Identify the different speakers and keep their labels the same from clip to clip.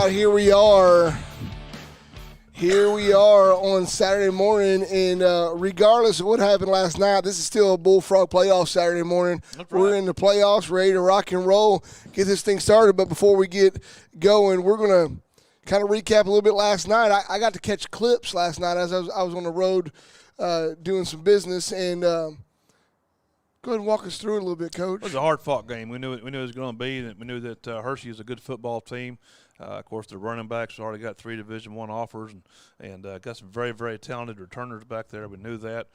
Speaker 1: Here we are. Here we are on Saturday morning, and regardless of what happened last night, this is still a Bullfrog playoff Saturday morning.
Speaker 2: That's right.
Speaker 1: We're in the playoffs, ready to rock and roll, get this thing started. But before we get going, we're going to kind of recap a little bit last night. I got to catch clips last night as I was on the road doing some business, and go ahead and walk us through it a little bit, Coach.
Speaker 2: It was a hard-fought game. We knew it was going to be, and we knew that Hershey is a good football team. Of course, the running backs already got 3 Division I offers, and got some very, very talented returners back there. We knew that.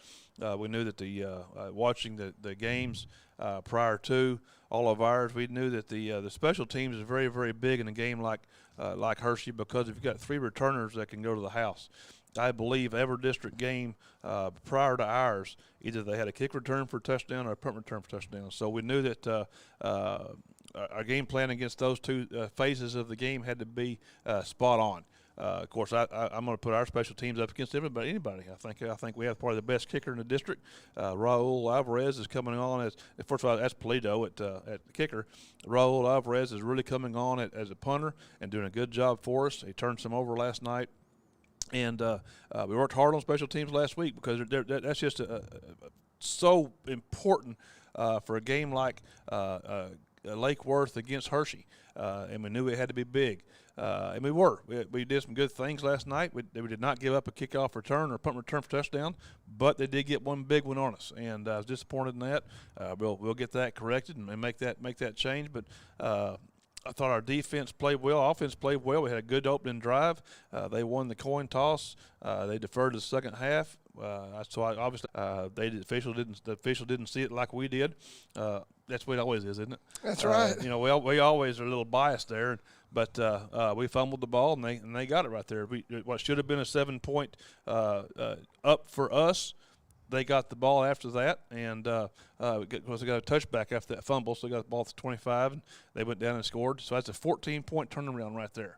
Speaker 2: We knew that the watching the games prior to all of ours, we knew that the special teams is very, very big in a game like Hershey, because if you've got 3 returners that can go to the house. I believe every district game prior to ours, either they had a kick return for a touchdown or a punt return for a touchdown. So we knew that our game plan against those 2 phases of the game had to be spot on. Of course, I'm going to put our special teams up against anybody. I think we have probably the best kicker in the district. Raul Alvarez is coming on as, first of all, that's Polito at the kicker. Raul Alvarez is really coming on as a punter and doing a good job for us. He turned some over last night. And we worked hard on special teams last week because that's just so important for a game like Lake Worth against Hershey. And we knew it had to be big. And we were. We did some good things last night. We did not give up a kickoff return or punt return for touchdown, but they did get one big one on us. And I was disappointed in that. We'll get that corrected and make that change. But I thought our defense played well. Offense played well. We had a good opening drive. They won the coin toss. They deferred to the second half. So obviously the official didn't see it like we did. That's what it always is, isn't it?
Speaker 1: That's right.
Speaker 2: We always are a little biased there, but we fumbled the ball and they got it right there. What should have been a 7-point up for us. They got the ball after that, and they got a touchback after that fumble, so they got the ball to 25, and they went down and scored. So that's a 14-point turnaround right there.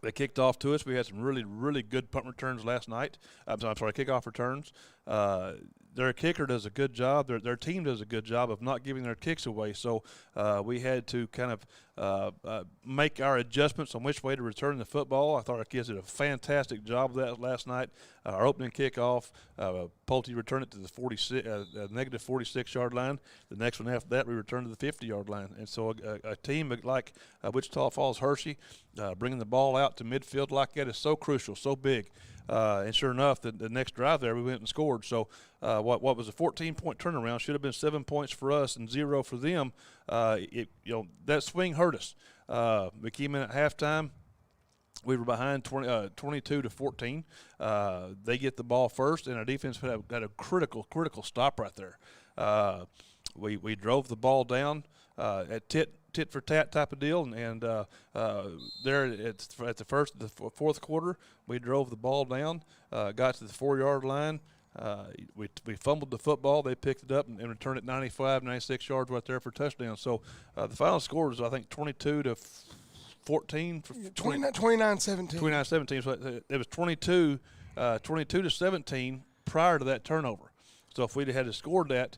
Speaker 2: They kicked off to us. We had some really, really good punt returns last night. I'm sorry, kickoff returns. Their kicker does a good job. Their team does a good job of not giving their kicks away. So we had to kind of make our adjustments on which way to return the football. I thought our kids did a fantastic job of that last night. Our opening kickoff, Pulte returned it to the negative 46-yard line. The next one after that, we returned to the 50-yard line. And so a team like Wichita Falls Hershey, bringing the ball out to midfield like that is so crucial, so big. And sure enough, the next drive there, we went and scored. So what was a 14-point turnaround should have been 7 points for us and 0 for them. That swing hurt us. We came in at halftime. We were behind 22-14. They get the ball first, and our defense had a critical stop right there. We drove the ball down at tit for tat type of deal, and there at the fourth quarter, we drove the ball down, got to the 4-yard line. We fumbled the football. They picked it up and returned it 96 yards right there for a touchdown. So the final score was, I think, 22-14.
Speaker 1: 29-17.
Speaker 2: 29-17. So it was 22-17 prior to that turnover. So if we'd had scored that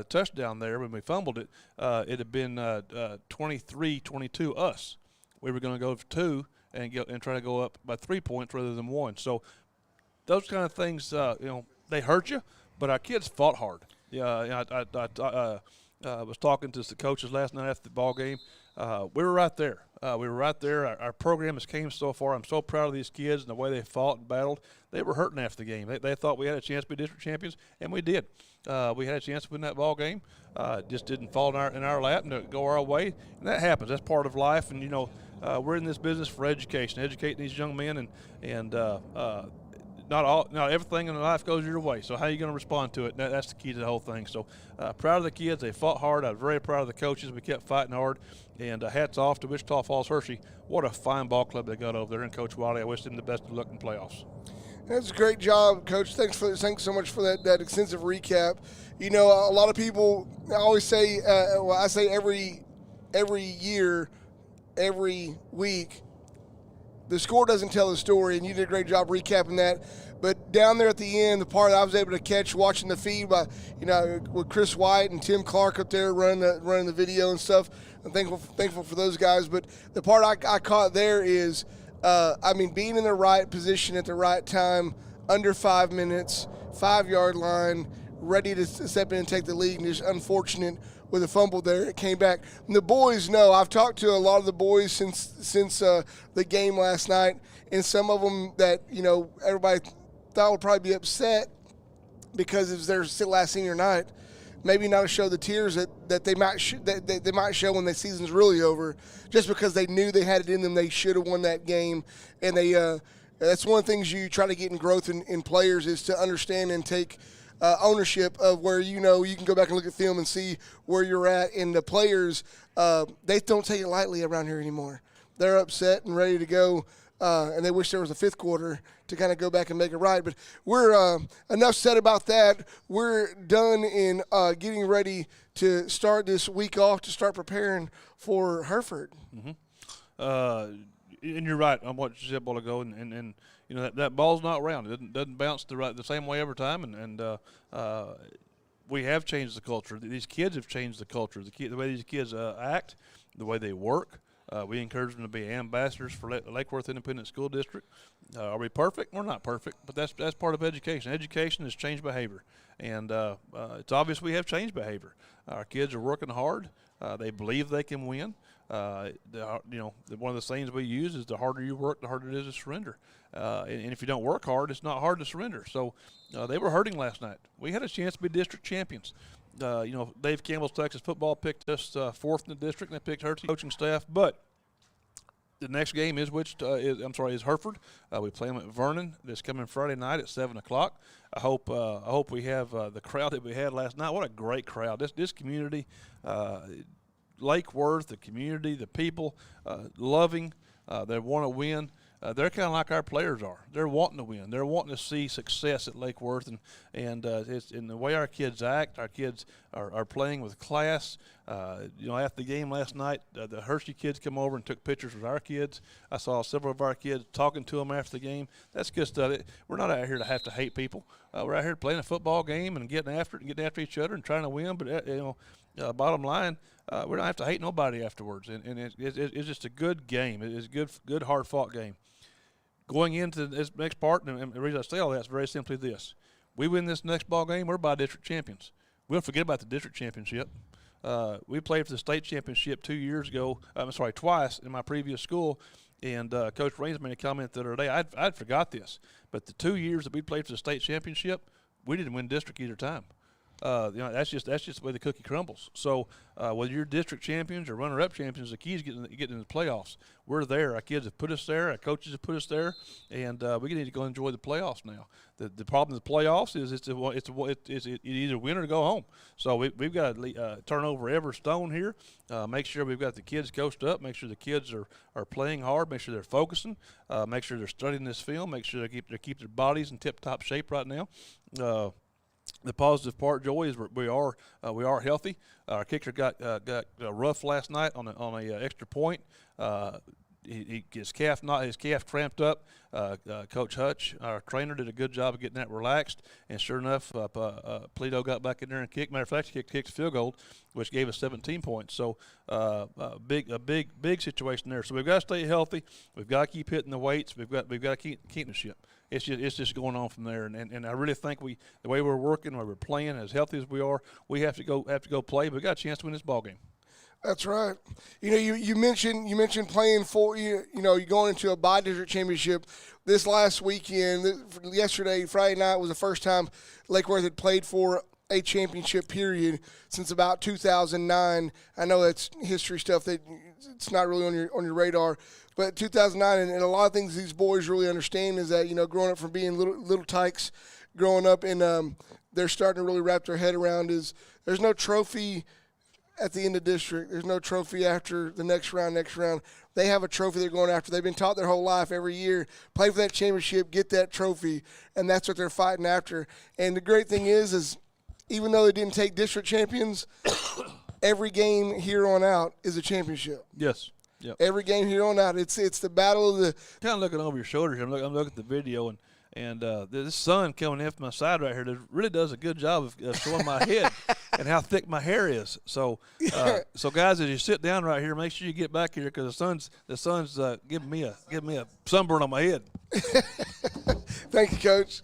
Speaker 2: touchdown there when we fumbled it, it'd have been 23-22 us. We were going to go for 2 and try to go up by 3 points rather than 1. So those kind of things, they hurt you, but our kids fought hard. Yeah, I was talking to the coaches last night after the ball game. We were right there. Our program has came so far. I'm so proud of these kids and the way they fought and battled. They were hurting after the game. They thought we had a chance to be district champions, and we did. We had a chance to win that ball game. Just didn't fall in our lap and go our way. And that happens. That's part of life. And, we're in this business for education, educating these young men, and not everything in life goes your way. So how are you going to respond to it? That's the key to the whole thing. So proud of the kids. They fought hard. I was very proud of the coaches. We kept fighting hard. And hats off to Wichita Falls Hershey. What a fine ball club they got over there. And Coach Wiley, I wish them the best of luck in the playoffs.
Speaker 1: That's a great job, Coach. Thanks so much for that extensive recap. A lot of people always say, I say every year, every week, the score doesn't tell the story, and you did a great job recapping that. But down there at the end, the part I was able to catch watching the feed by, with Chris White and Tim Clark up there running the video and stuff. I'm thankful for those guys. But the part I caught there is, being in the right position at the right time, under 5 minutes, 5-yard line, ready to step in and take the lead, and just unfortunate with a fumble there. It came back. And the boys know. I've talked to a lot of the boys since the game last night, and some of them that, everybody thought would probably be upset because it's their last senior night. Maybe not to show the tears that they might show when the season's really over, just because they knew they had it in them. They should have won that game, and that's one of the things you try to get in growth in players is to understand and take ownership of where you can go back and look at film and see where you're at. And the players, they don't take it lightly around here anymore. They're upset and ready to go, and they wish there was a fifth quarter to kind of go back and make it right. But we're enough said about that. We're done in getting ready to start this week off to start preparing for Hereford.
Speaker 2: Mm-hmm. And you're right on what you said a while ago, and that ball's not round. It doesn't bounce the same way every time, and we have changed the culture. These kids have changed the culture. The way these kids act, the way they work. We encourage them to be ambassadors for Lake Worth Independent School District. Are we perfect? We're not perfect, but that's part of education. Education is change behavior, and it's obvious we have changed behavior. Our kids are working hard. They believe they can win. One of the sayings we use is the harder you work, the harder it is to surrender. And if you don't work hard, it's not hard to surrender. So they were hurting last night. We had a chance to be district champions. Dave Campbell's Texas football picked us fourth in the district, and they picked her coaching staff. But the next game is Hereford. We play them at Vernon this coming Friday night at 7:00. I hope we have the crowd that we had last night. What a great crowd! This community, Lake Worth, the community, the people, loving. They want to win. They're kind of like our players are. They're wanting to win. They're wanting to see success at Lake Worth, and it's in the way our kids act. Our kids are playing with class. After the game last night, the Hershey kids come over and took pictures with our kids. I saw several of our kids talking to them after the game. That's good stuff. We're not out here to have to hate people. We're out here playing a football game and getting after it and getting after each other and trying to win. But bottom line, we don't have to hate nobody afterwards. And it's just a good game. It is a good hard-fought game. Going into this next part, and the reason I say all that is very simply this. We win this next ball game, we're by district champions. We don't forget about the district championship. We played for the state championship twice in my previous school, and Coach Raines made a comment the other day. I'd forgot this, but the 2 years that we played for the state championship, we didn't win district either time. That's just the way the cookie crumbles. So whether you're district champions or runner-up champions, the key is getting into the playoffs. We're there. Our kids have put us there. Our coaches have put us there, and we need to go enjoy the playoffs now. The problem with the playoffs is it's either win or go home. So we've got to turn over every stone here. Make sure we've got the kids coached up. Make sure the kids are playing hard. Make sure they're focusing. Make sure they're studying this film. Make sure they keep their bodies in tip-top shape right now. The positive part, Joey, is we are healthy. Our kicker got rough last night on a extra point. His calf cramped up. Coach Hutch, our trainer, did a good job of getting that relaxed. And sure enough, Polito got back in there and kicked. Matter of fact, he kicked field goal, which gave us 17 points. So a big situation there. So we've got to stay healthy. We've got to keep hitting the weights. We've got to keep the ship. It's just going on from there, and I really think the way we're working, the way we're playing, as healthy as we are, we have to go play. But we got a chance to win this ball game.
Speaker 1: That's right. You mentioned playing for you're going into a bi-district championship this last weekend. Yesterday, Friday night, was the first time Lake Worth had played for a championship period since about 2009. I know that's history stuff that it's not really on your radar, but 2009 and a lot of things these boys really understand is that growing up from being little tykes, growing up and they're starting to really wrap their head around is there's no trophy at the end of district. There's no trophy after the next round. They have a trophy they're going after. They've been taught their whole life every year, play for that championship, get that trophy, and that's what they're fighting after. And the great thing is even though they didn't take district champions, every game here on out is a championship.
Speaker 2: Yes. Yep.
Speaker 1: Every game here on out, it's the battle of the.
Speaker 2: Kind of looking over your shoulder here. I'm looking at the video, and this sun coming in from my side right here really does a good job of showing my head and how thick my hair is. So, so guys, as you sit down right here, make sure you get back here because the sun's giving me a sunburn on my head.
Speaker 1: Thank you, Coach.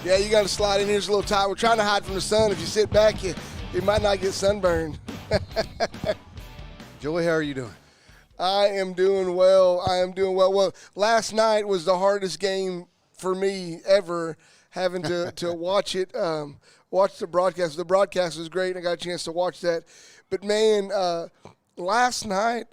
Speaker 1: Yeah, you got to slide in here. It's a little tight. We're trying to hide from the sun. If you sit back, you might not get sunburned.
Speaker 3: Joey, how are you doing?
Speaker 1: I am doing well. Well, last night was the hardest game for me ever, having to watch it, watch the broadcast. The broadcast was great, and I got a chance to watch that. But, man, last night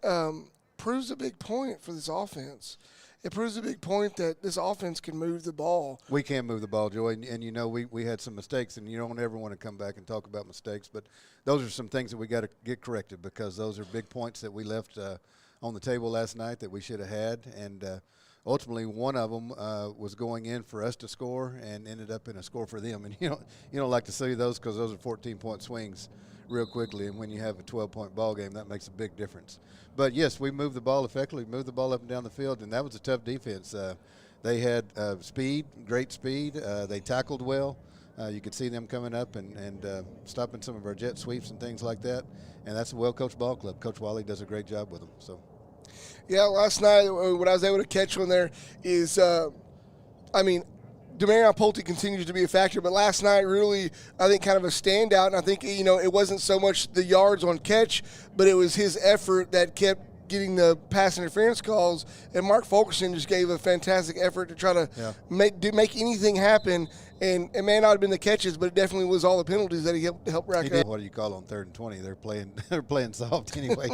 Speaker 1: proves a big point for this offense. It proves a big point that this offense can move the ball.
Speaker 3: We can move the ball, Joey, and you know we had some mistakes, and you don't ever want to come back and talk about mistakes, but those are some things that we got to get corrected because those are big points that we left on the table last night that we should have had, and ultimately one of them was going in for us to score and ended up in a score for them, and you don't like to see those because those are 14-point swings real quickly, and when you have a 12-point ball game, that makes a big difference. But, yes, we moved the ball effectively, moved the ball up and down the field, and that was a tough defense. They had speed, great speed. They tackled well. You could see them coming up and stopping some of our jet sweeps and things like that, and that's a well-coached ball club. Coach Wally does a great job with them. So,
Speaker 1: yeah, last night what I was able to catch on there is, Demarion Pulte continues to be a factor, but last night really, I think, kind of a standout. And I think, it wasn't so much the yards on catch, but it was his effort that kept getting the pass interference calls. And Mark Fulkerson just gave a fantastic effort to try to make anything happen. And it may not have been the catches, but it definitely was all the penalties that he helped rack up.
Speaker 3: What do you call on 3rd and 20? They're playing soft anyway.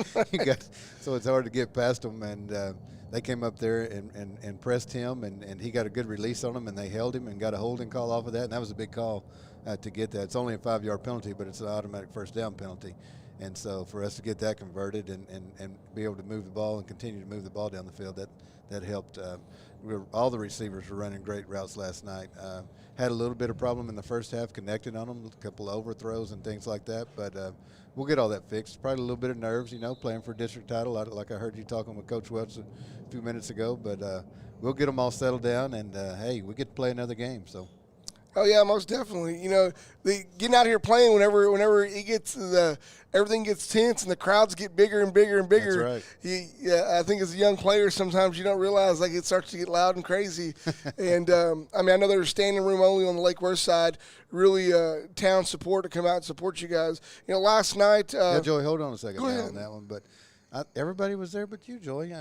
Speaker 3: So it's hard to get past them, and they came up there and pressed him, and he got a good release on him, and they held him and got a holding call off of that, and that was a big call to get that. It's only a 5-yard penalty, but it's an automatic first down penalty. And so for us to get that converted and be able to move the ball and continue to move the ball down the field, that helped. All the receivers were running great routes last night. Had a little bit of problem in the first half connecting on them, a couple of overthrows and things like that, but we'll get all that fixed. Probably a little bit of nerves, playing for a district title, like I heard you talking with Coach Welch a few minutes ago, but we'll get them all settled down, and, hey, we get to play another game. So.
Speaker 1: Oh yeah, most definitely. Getting out here playing whenever it gets everything gets tense and the crowds get bigger and bigger and bigger.
Speaker 3: That's
Speaker 1: right. I think as a young player, sometimes you don't realize it starts to get loud and crazy. And I know there was standing room only on the Lake Worth side. Really, town support to come out and support you guys. Last night.
Speaker 3: Yeah, Joey, hold on a second
Speaker 1: go
Speaker 3: now
Speaker 1: ahead.
Speaker 3: on that one, but everybody was there but you, Joey.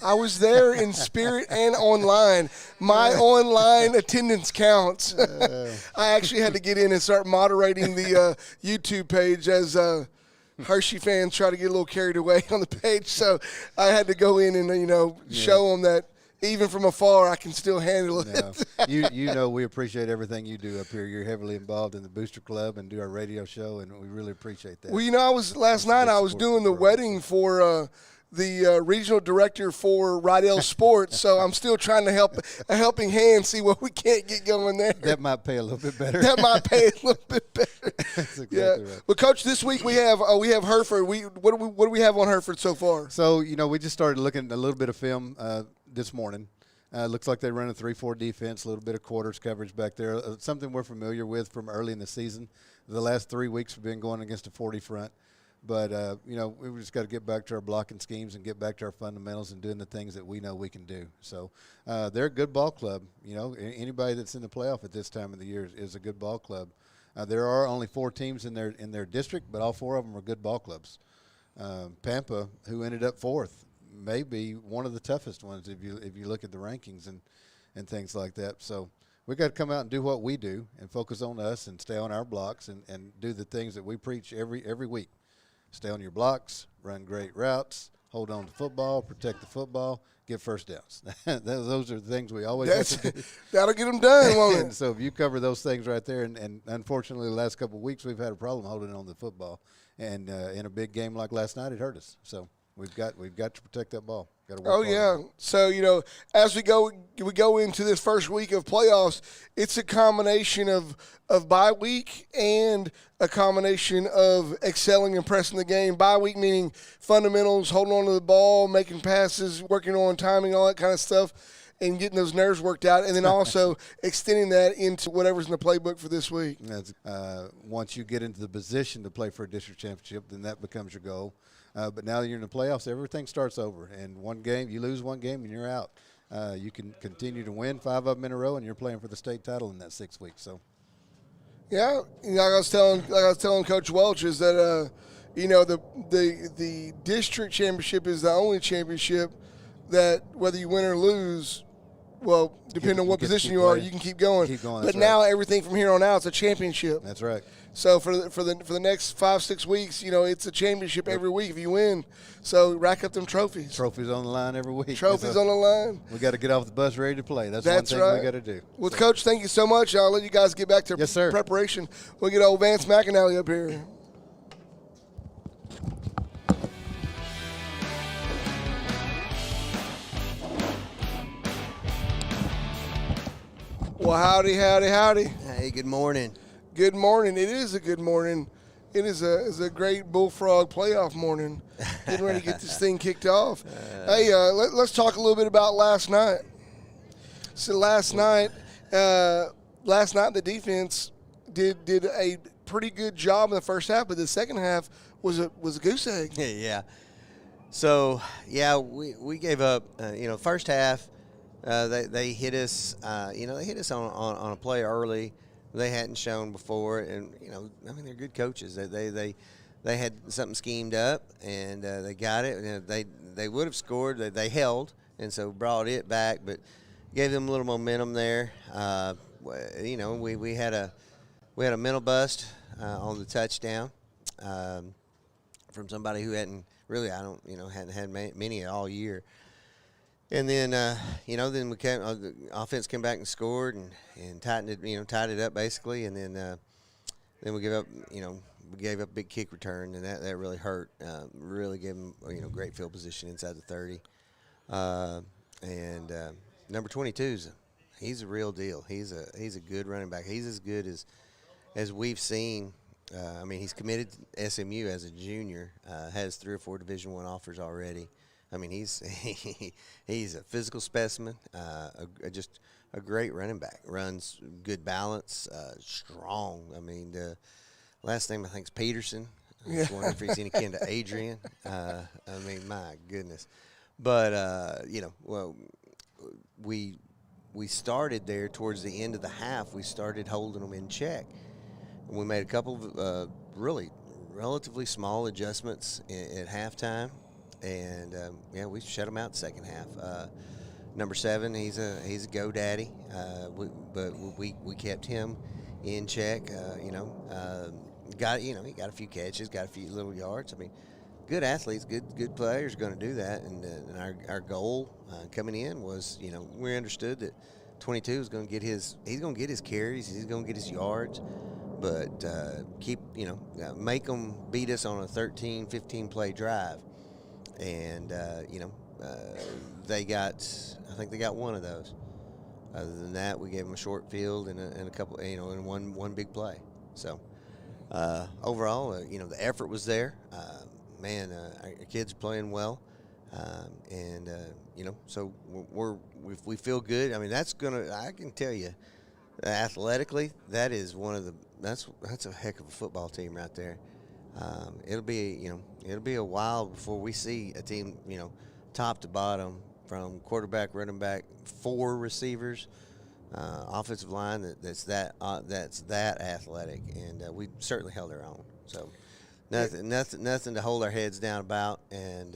Speaker 1: I was there in spirit and online. My online attendance counts. I actually had to get in and start moderating the YouTube page as Hershey fans try to get a little carried away on the page. So I had to go in and, show them that even from afar I can still handle it.
Speaker 3: No. We appreciate everything you do up here. You're heavily involved in the Booster Club and do our radio show, and we really appreciate that.
Speaker 1: Well, last night I was doing the wedding for the regional director for Rydell Sports, so I'm still trying to help a helping hand see what we can't get going there.
Speaker 3: That might pay a little bit better.
Speaker 1: That's exactly
Speaker 3: right.
Speaker 1: But Coach, this week we have Hereford. What do we have on Hereford so far?
Speaker 3: So we just started looking at a little bit of film this morning. Looks like they run a 3-4 defense, a little bit of quarters coverage back there. Something we're familiar with from early in the season. The last 3 weeks we've been going against a 40 front. But, we just got to get back to our blocking schemes and get back to our fundamentals and doing the things that we know we can do. So they're a good ball club. Anybody that's in the playoff at this time of the year is a good ball club. There are only 4 teams in their district, but all 4 of them are good ball clubs. Pampa, who ended up 4th, may be one of the toughest ones if you look at the rankings and things like that. So we got to come out and do what we do and focus on us and stay on our blocks and do the things that we preach every week. Stay on your blocks, run great routes, hold on to football, protect the football, get first downs. Those are the things we always have to do.
Speaker 1: That'll get them done, won't it?
Speaker 3: So if you cover those things right there, and unfortunately the last couple of weeks we've had a problem holding on to the football. And in a big game like last night, it hurt us. So we've got to protect that ball. Got to work
Speaker 1: Oh
Speaker 3: hard
Speaker 1: yeah.
Speaker 3: on it.
Speaker 1: So as we go into this first week of playoffs, it's a combination of bye week and a combination of excelling and pressing the game. Bye week meaning fundamentals, holding on to the ball, making passes, working on timing, all that kind of stuff, and getting those nerves worked out, and then also extending that into whatever's in the playbook for this week.
Speaker 3: Once you get into the position to play for a district championship, then that becomes your goal. But now that you're in the playoffs, everything starts over. And one game, you lose one game and you're out. You can continue to win 5 of them in a row, and you're playing for the state title in that 6 weeks. So,
Speaker 1: yeah, like I was telling Coach Welch is that the district championship is the only championship that whether you win or lose, well, depending on what position you are, you can keep going. But now everything from here on out is a championship.
Speaker 3: That's right.
Speaker 1: So for the next 5-6 weeks, it's a championship every week if you win. So rack up them trophies.
Speaker 3: Trophies on the line every week.
Speaker 1: Trophies on the line.
Speaker 3: We got to get off the bus ready to play. That's one thing
Speaker 1: right.
Speaker 3: we got to do.
Speaker 1: Well, Coach, thank you so much. I'll let you guys get back to
Speaker 3: Yes, sir.
Speaker 1: preparation. We'll get old Vance McAnally up here. Well, howdy.
Speaker 4: Hey, good morning.
Speaker 1: Good morning. It is a good morning. It is a great Bullfrog playoff morning. Getting ready to get this thing kicked off. Hey, let's talk a little bit about last night. So last night the defense did a pretty good job in the first half, but the second half was a goose egg.
Speaker 4: Yeah. So we gave up. First half, they hit us. They hit us on a play early they hadn't shown before, and they're good coaches. They had something schemed up, and they got it. They would have scored. They held, and so brought it back, but gave them a little momentum there. We had a mental bust on the touchdown from somebody who hadn't had many all year. And then, then we the offense came back and scored and tied it up basically. And then we gave up a big kick return, and that really hurt. Really gave them great field position inside the 30. Number 22 he's a real deal. He's a good running back. He's as good as we've seen. He's committed to SMU as a junior. Has 3 or 4 Division I offers already. He's a physical specimen, just a great running back. Runs good balance, strong. The last name I think is Peterson. I was wondering if he's any kin to Adrian. My goodness. But we started there towards the end of the half. We started holding them in check. And we made a couple of really relatively small adjustments at halftime. And we shut him out the second half. Number 7, he's a GoDaddy, but we kept him in check. He got a few catches, got a few little yards. Good athletes, good players are going to do that. And our goal coming in was, we understood that 22 is going to get his carries, he's going to get his yards. But make them beat us on a 13, 15 play drive. And they got one of those. Other than that, we gave them a short field and a couple, and one big play. So overall, the effort was there. Our kids are playing well, so we feel good. I can tell you, athletically, that's a heck of a football team right there. It'll be a while before we see a team, top to bottom, from quarterback, running back, 4 receivers, offensive line that's that athletic, and we certainly held our own. So nothing to hold our heads down about, and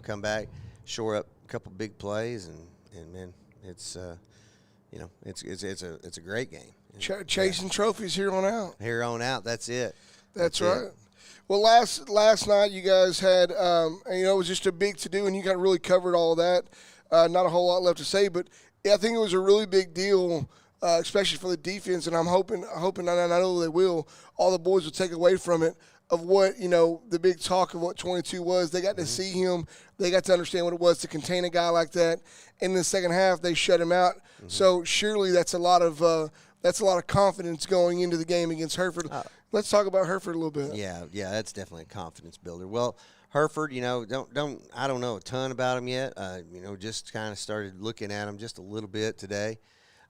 Speaker 4: come back, shore up a couple big plays, and man, it's a great game.
Speaker 1: Chasing trophies here on out.
Speaker 4: Here on out, that's it.
Speaker 1: That's right. It. Well, last night you guys had, it was just a big to-do, and you kind of really covered all of that. Not a whole lot left to say, but I think it was a really big deal, especially for the defense, and I'm hoping, and I know they will, all the boys will take away from it. of what, the big talk of what 22 was. They got to see him. They got to understand what it was to contain a guy like that. In the second half, they shut him out. So surely that's a lot of confidence going into the game against Hereford. Let's talk about Hereford a little bit.
Speaker 4: Yeah, that's definitely a confidence builder. Well, Hereford, I don't know a ton about them yet. Just kind of started looking at them just a little bit today.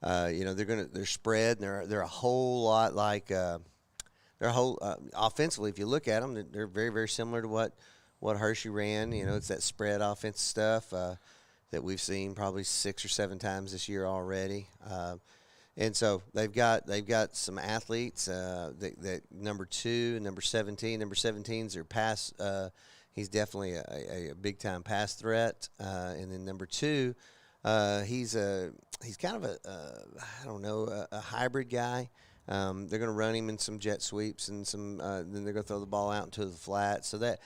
Speaker 4: They're spread. And they're a whole lot like offensively. If you look at them, they're very, very similar to what Hershey ran. It's that spread offense stuff that we've seen probably 6 or 7 times this year already. And so they've got some athletes that number 2 and number 17. Number 17's their pass. He's definitely a big time pass threat. And then number 2, he's kind of a hybrid guy. They're going to run him in some jet sweeps and some. Then they're going to throw the ball out into the flat. So that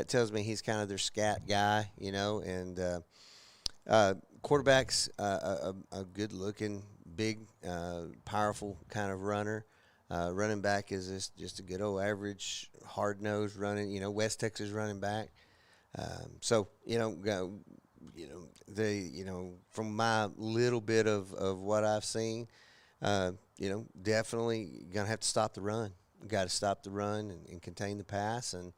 Speaker 4: tells me he's kind of their scat guy, And quarterback's a good looking, big, powerful kind of runner. Running back is just a good old average, hard nosed running. West Texas running back. From my little bit of what I've seen. Definitely gonna have to stop the run. Got to stop the run and contain the pass and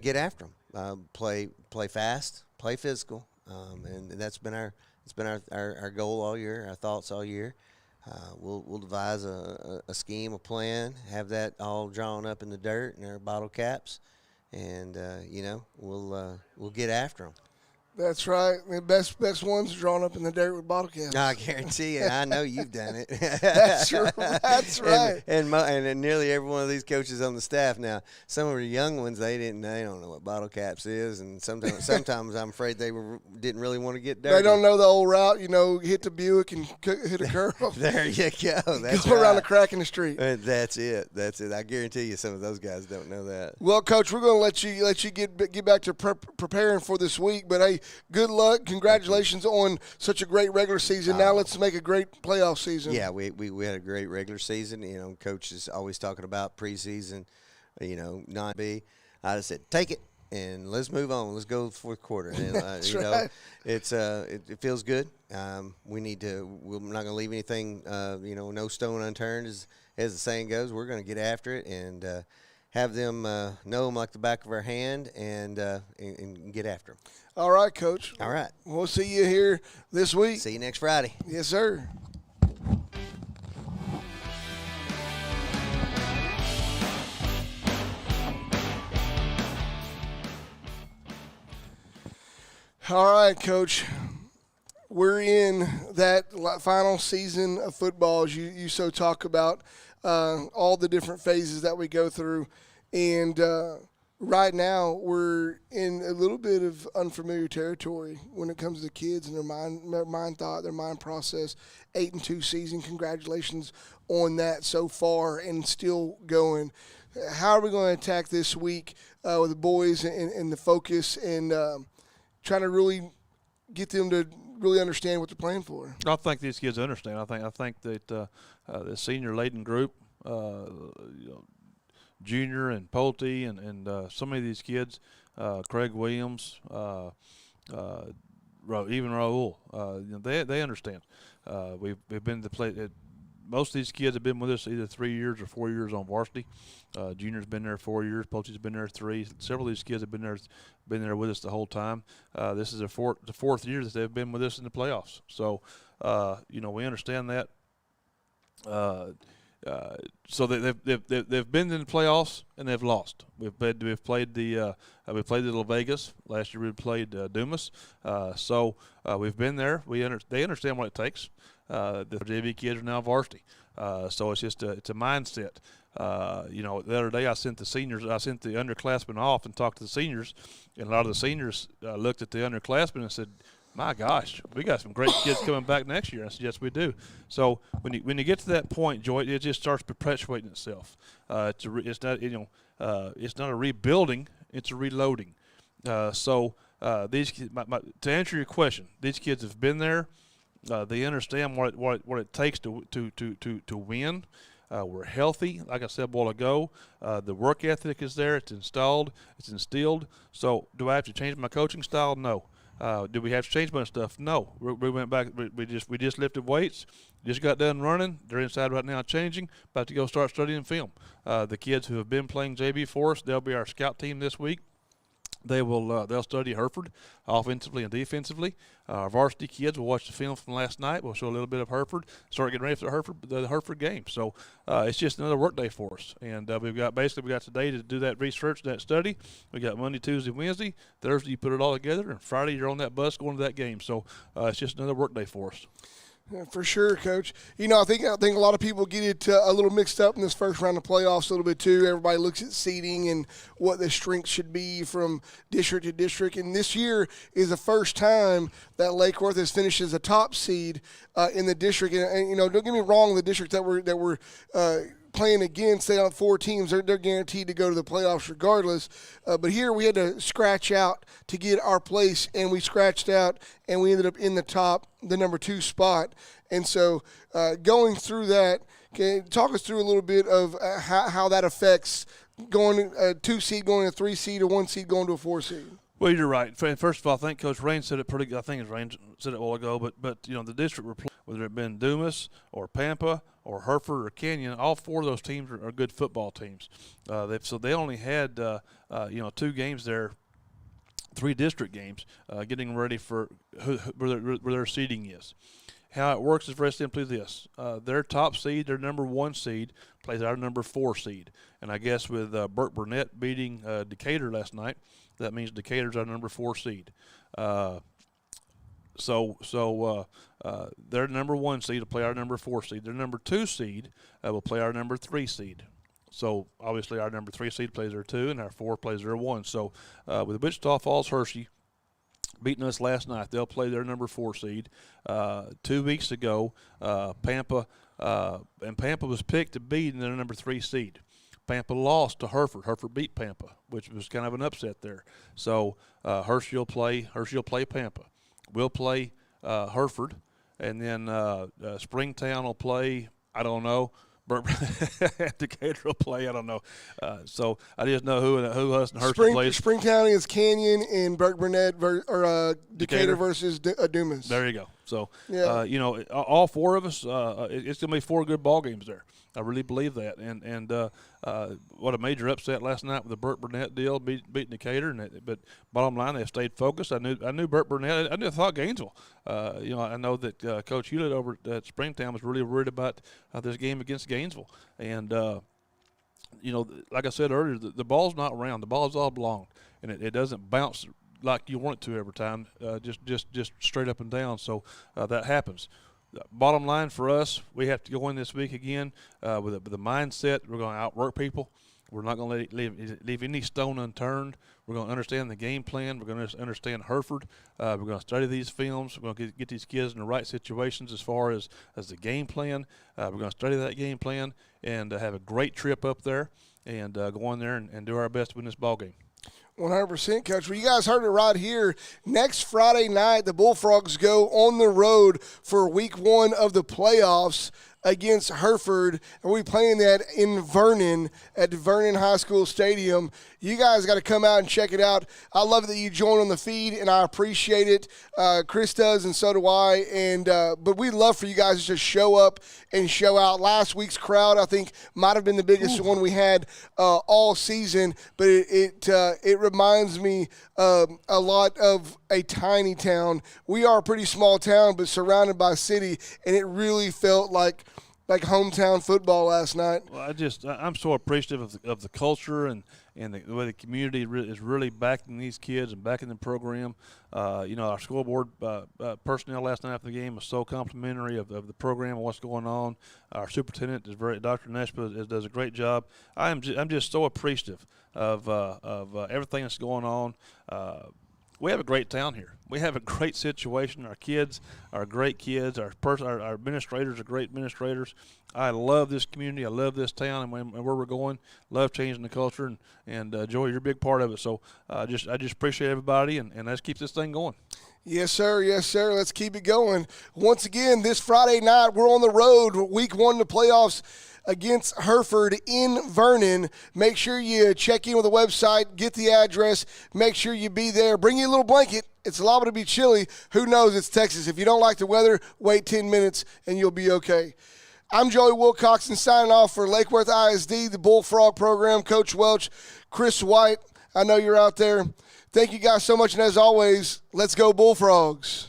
Speaker 4: get after them. Play fast, play physical, and that's been our goal all year, our thoughts all year. We'll devise a scheme, a plan, have that all drawn up in the dirt in our bottle caps, and we'll get after them.
Speaker 1: That's right. The best ones drawn up in the dirt with bottle caps.
Speaker 4: I guarantee you. I know you've done it.
Speaker 1: That's right.
Speaker 4: And nearly every one of these coaches on the staff now. Some of the young ones they don't know what bottle caps is, and sometimes I'm afraid they didn't really want to get dirty.
Speaker 1: They don't know the old route. Hit the Buick and hit a curve.
Speaker 4: There you go. That's
Speaker 1: go around
Speaker 4: right.
Speaker 1: a crack in the street.
Speaker 4: That's it. I guarantee you, some of those guys don't know that.
Speaker 1: Well, Coach, we're going to let you get back to preparing for this week. But hey, good luck. Congratulations on such a great regular season. Now let's make a great playoff season.
Speaker 4: Yeah, we had a great regular season. Coach is always talking about preseason, not be. I just said, take it and let's move on. Let's go fourth quarter. And,
Speaker 1: That's right.
Speaker 4: It feels good. We're not going to leave anything, no stone unturned, as the saying goes. We're going to get after it and have them know them like the back of our hand and get after them.
Speaker 1: All right, Coach.
Speaker 4: All right.
Speaker 1: We'll see you here this week.
Speaker 4: See you next Friday.
Speaker 1: Yes, sir. All right, Coach. We're in that final season of football, as you so talk about, all the different phases that we go through. And right now we're in a little bit of unfamiliar territory when it comes to kids and their mind thought, their mind process. 8-2 season. Congratulations on that so far and still going. How are we going to attack this week with the boys and the focus and trying to really get them to really understand what they're playing for?
Speaker 2: I think these kids understand. I think that the senior laden group, Junior and Pulte and so many of these kids, Craig Williams, even Raul, they understand. We've been to play. Most of these kids have been with us either 3 years or 4 years on varsity. Junior's been there 4 years. Pulte's been there 3. Several of these kids have been there with us the whole time. This is the fourth year that they've been with us in the playoffs. So, we understand that. So they've been in the playoffs and they've lost. We've played the Little Vegas last year. We played Dumas. So we've been there. They understand what it takes. The JV kids are now varsity. So it's just it's a mindset. The other day I sent the underclassmen off and talked to the seniors, and a lot of the seniors looked at the underclassmen and said, "My gosh, we got some great kids coming back next year." I said, "Yes, we do." So when you get to that point, Joy, it just starts perpetuating itself. It's not a rebuilding; it's a reloading. These kids, to answer your question, these kids have been there. They understand what it takes to win. We're healthy, like I said a while ago. The work ethic is there. It's installed. It's instilled. So do I have to change my coaching style? No. Do we have to change a bunch of stuff? No. We went back. We just lifted weights. Just got done running. They're inside right now changing. About to go start studying film. The kids who have been playing JV for us, they'll be our scout team this week. They'll study Hereford offensively and defensively. Our varsity kids will watch the film from last night. We'll show a little bit of Hereford, start getting ready for the Hereford game. So it's just another work day for us. And we got today to do that research, that study. We got Monday, Tuesday, Wednesday. Thursday you put it all together, and Friday you're on that bus going to that game. So it's just another work day for us.
Speaker 1: Yeah, for sure, Coach. I think a lot of people get it a little mixed up in this first round of playoffs a little bit too. Everybody looks at seeding and what the strength should be from district to district. And this year is the first time that Lake Worth has finished as a top seed in the district. And don't get me wrong, the district that we're playing against, they have 4 teams. They're guaranteed to go to the playoffs regardless. But here we had to scratch out to get our place, and we scratched out, and we ended up in the number 2 spot. And so going through that, can you talk us through a little bit of how that affects going a 2 seed, going to a 3 seed, or 1 seed going to a 4 seed?
Speaker 2: Well, you're right. First of all, I think Coach Rain said it pretty good. I think Rain said it a while ago. But the district, whether it been Dumas or Pampa or Hereford or Kenyon, all 4 of those teams are good football teams. They only had 2 games there, 3 district games, getting ready for where their seeding is. How it works is very simply this: their top seed, their number 1 seed, plays our number 4 seed. And I guess with Burke Burnett beating Decatur last night, that means Decatur's our number 4 seed. So their number 1 seed will play our number 4 seed. Their number 2 seed will play our number 3 seed. So obviously our number 3 seed plays their 2, and our 4 plays their 1. So with Wichita Falls Hershey beating us last night, they'll play their number 4 seed. 2 weeks ago, Pampa was picked to beat their number 3 seed. Pampa lost to Hereford. Hereford beat Pampa, which was kind of an upset there. So Hershey will play Pampa. We'll play Hereford, and then Springtown will play, I don't know. Decatur will play, I don't know. So I just know who us and Hershey plays.
Speaker 1: Springtown is Canyon, and Burke Burnett Decatur versus Dumas.
Speaker 2: There you go. So
Speaker 1: yeah.
Speaker 2: all 4 of us, it's gonna be 4 good ball games there. I really believe that, and what a major upset last night with the Burke Burnett deal, beating Decatur. But bottom line, they stayed focused. I knew Burke Burnett. I thought Gainesville. I know that Coach Hewlett over at Springtown was really worried about this game against Gainesville, and like I said earlier, the ball's not round. The ball's oblong, and it doesn't bounce like you want it to every time, just straight up and down. So that happens. Bottom line for us, we have to go in this week again with the mindset we're going to outwork people. We're not going to leave any stone unturned. We're going to understand the game plan. We're going to understand Hereford. We're going to study these films. We're going to get these kids in the right situations as far as the game plan. We're going to study that game plan and have a great trip up there and go in there and do our best to win this ball game.
Speaker 1: 100%, Coach. Well, you guys heard it right here. Next Friday night, the Bullfrogs go on the road for week 1 of the playoffs against Hereford, and we'll be playing that in Vernon at the Vernon High School Stadium. You guys got to come out and check it out. I love it that you join on the feed, and I appreciate it. Chris does, and so do I. And but we'd love for you guys to just show up and show out. Last week's crowd, I think, might have been the biggest one we had all season, but it reminds me a lot of a tiny town. We are a pretty small town, but surrounded by city, and it really felt like hometown football last night.
Speaker 2: Well, I'm so appreciative of the culture and the way the community is really backing these kids and backing the program. Our school board personnel last night after the game was so complimentary of the program and what's going on. Our superintendent Dr. Neshpa does a great job. I'm just so appreciative of everything that's going on. We have a great town here. We have a great situation. Our kids are great kids. Our administrators are great administrators. I love this community. I love this town and where we're going. Love changing the culture, and Joey, you're a big part of it. So I just appreciate everybody, and let's keep this thing going.
Speaker 1: Yes, sir. Yes, sir. Let's keep it going. Once again, this Friday night, we're on the road, week 1 of the playoffs against Hereford in Vernon. Make sure you check in with the website, get the address, make sure you be there. Bring you a little blanket. It's liable to be chilly. Who knows? It's Texas. If you don't like the weather, wait 10 minutes and you'll be okay. I'm Joey Wilcoxon signing off for Lake Worth ISD, the Bullfrog program. Coach Welch, Chris White, I know you're out there. Thank you guys so much, and as always, let's go Bullfrogs.